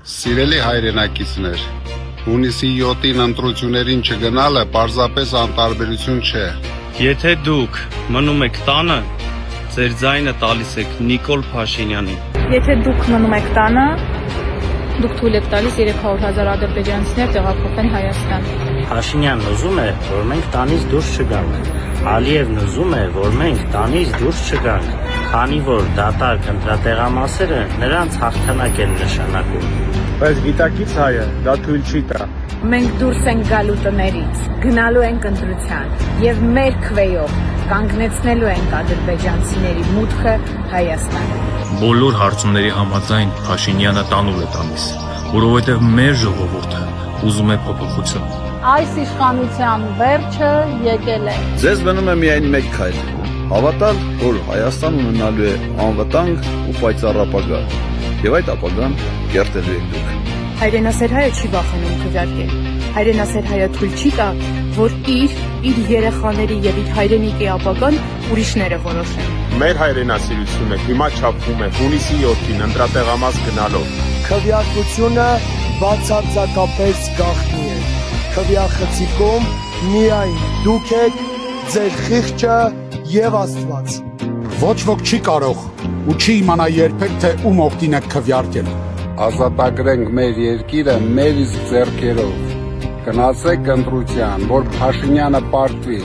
Սիրելի հայրենակիցներ, հունիսի 7-ին ընտրություններին չգնալը պարզապես անտարբերություն չէ։ Եթե դուք մնում եք տանը, ձեր ձայնը տալիս եք Նիկոլ Փաշինյանին։ Եթե դուք մնում եք տանը, դուք թույլ եք տալիս 300,000 ադրբեջանցիներ տեղափոխեն Հայաստան։ Փաշինյանն ուզում է, որ մենք տանից դուրս չգանք։ Ալիևն ուզում է, որ մենք տանից դուրս չգանք, քանի որ դատարկ ընտրատեղամասերը նրանց հաղթանակ են նշանակում։ Բայց գիտակից հայը դա թույլ չի տա։ Մենք դուրս ենք գալու տներից, գնալու ենք ընտրության եւ մեր քվեյով կանգնեցնելու ենք ադրբեջանցիների մուտքը Հայաստան։ Բոլոր հարցումների համաձայն Փաշինյանը տանուլ է տալիս, որովհետև մեր ժողովուրդը ուզում է փոփոխություն։ Այս իշխանության վերջը եկել է։ Ձեզ մնում է միայն մեկ քայլ՝ հավատալ, որ Հայաստան ունենալու է անվտանգ ու պայծառ ապագա, եւ այդ ապագան կերտելու եք դուք։ Հայրենասեր հայը չի վախենում քվեարկել։ Հայրենասեր հայը թույլ չի տա, որ իր երեխաների եւ իր հայրենիքի ապագան ուրիշները որոշեն։ Մեր հայրենասիրությունը հիմա չափվում է հունիսի 7-ին ընտրատեղամաս գնալով։ Քվեարկությունը բացարձակապես գաղտնի է։ Քվեախցիկում միայն դուք եք, ձեր խիղճը եւ Աստված։ Ոչ ոք չի կարող ու չի իմանա երբեք, թե ում օգտին եք քվեարկել։ Ազատագրենք մեր երկիրը մեր իսկ ձեռքերով։ Գնացեք ընտրության, որ Փաշինյանը պարտվի։